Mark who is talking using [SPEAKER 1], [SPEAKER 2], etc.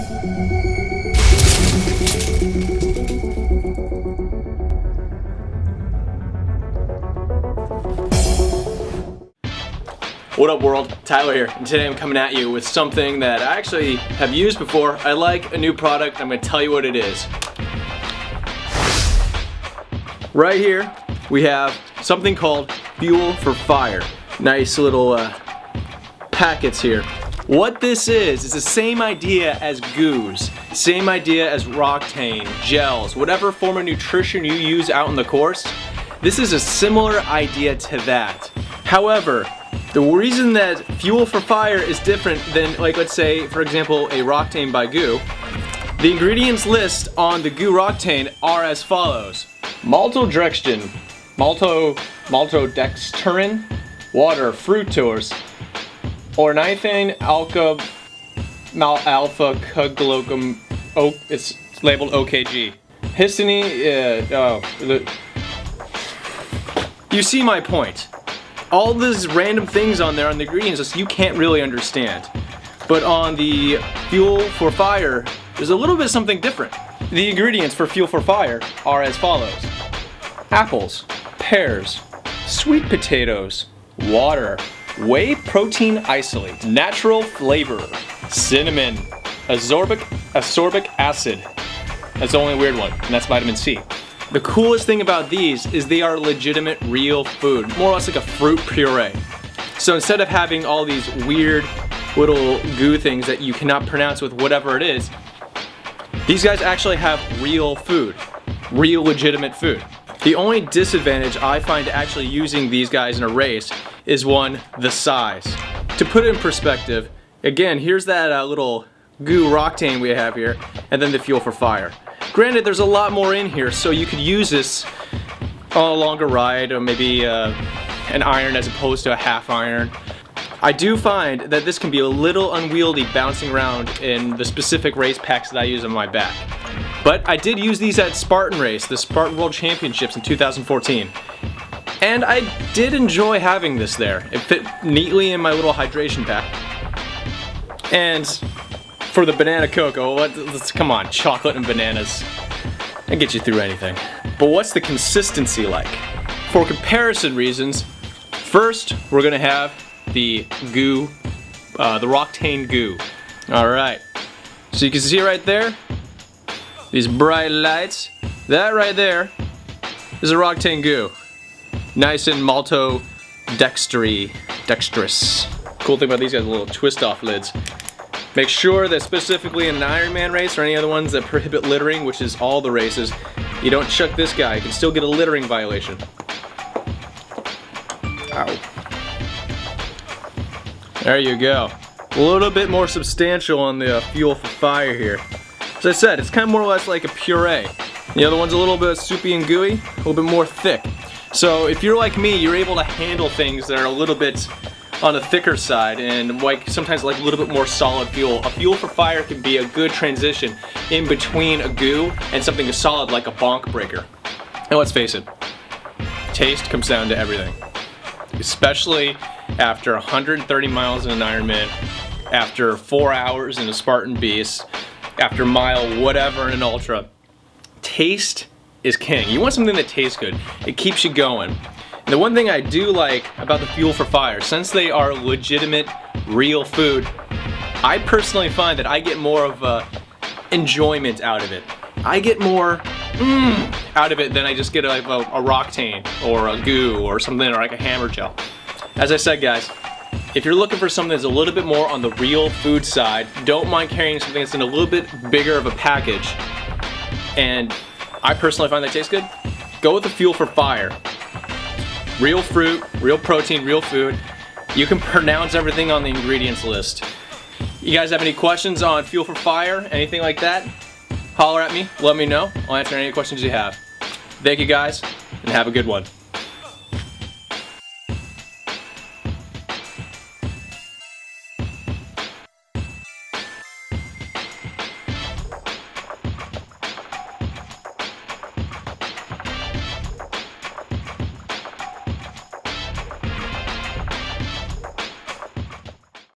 [SPEAKER 1] What up world, Tyler here, and today I'm coming at you with something that I actually have used before. I like a new product, I'm going to tell you what it is. Right here, we have something called Fuel for Fire. Nice little packets here. What this is the same idea as goos, same idea as Roctane, gels, whatever form of nutrition you use out in the course. This is a similar idea to that. However, the reason that Fuel for Fire is different than, like, let's say, for example, a Roctane by Goo, the ingredients list on the Goo Roctane are as follows. Maltodextrin, maltodextrin, water, fructose, ornithine, alpha cuglokum, it's labeled OKG. Histidine, you see my point. All these random things on there on the ingredients list you can't really understand. But on the Fuel for Fire, there's a little bit something different. The ingredients for Fuel for Fire are as follows. Apples, pears, sweet potatoes, water, whey protein isolate, natural flavor, cinnamon, ascorbic acid. That's the only weird one, and that's vitamin C. The coolest thing about these is they are legitimate real food, more or less like a fruit puree. So instead of having all these weird little goo things that you cannot pronounce with whatever it is, these guys actually have real food, real legitimate food. The only disadvantage I find to actually using these guys in a race is one, the size. To put it in perspective, again, here's that little Goo Roctane we have here, and then the Fuel for Fire. Granted, there's a lot more in here, so you could use this on a longer ride, or maybe an iron as opposed to a half iron. I do find that this can be a little unwieldy bouncing around in the specific race packs that I use on my back. But I did use these at Spartan race, the Spartan World Championships in 2014. And I did enjoy having this there. It fit neatly in my little hydration pack. And for the banana cocoa, let's come on, chocolate and bananas. I get you through anything. But what's the consistency like? For comparison reasons, first we're gonna have the Goo, the Roctane Goo. Alright, so you can see right there, these bright lights, that right there is a Roctane Goo. Nice and maltodextrous. Cool thing about these guys are little twist off lids. Make sure that specifically in an Ironman race or any other ones that prohibit littering, which is all the races, you don't chuck this guy. You can still get a littering violation. Ow. There you go. A little bit more substantial on the Fuel for Fire here. As I said, it's kind of more or less like a puree. The other one's a little bit soupy and gooey, a little bit more thick. So if you're like me, you're able to handle things that are a little bit on the thicker side and like sometimes like a little bit more solid fuel. A Fuel for Fire can be a good transition in between a goo and something as solid like a bonk breaker. And let's face it, taste comes down to everything. Especially after 130 miles in an Ironman, after 4 hours in a Spartan Beast, after mile whatever in an Ultra. Taste is king. You want something that tastes good. It keeps you going. And the one thing I do like about the Fuel for Fire, since they are legitimate, real food, I personally find that I get more of enjoyment out of it. I get more out of it than I just get like a Roctane or a Goo or something, or like a hammer gel. As I said, guys, if you're looking for something that's a little bit more on the real food side, don't mind carrying something that's in a little bit bigger of a package, and I personally find that tastes good, go with the Fuel for Fire. Real fruit, real protein, real food. You can pronounce everything on the ingredients list. You guys have any questions on Fuel for Fire, anything like that? Holler at me, let me know. I'll answer any questions you have. Thank you guys, and have a good one.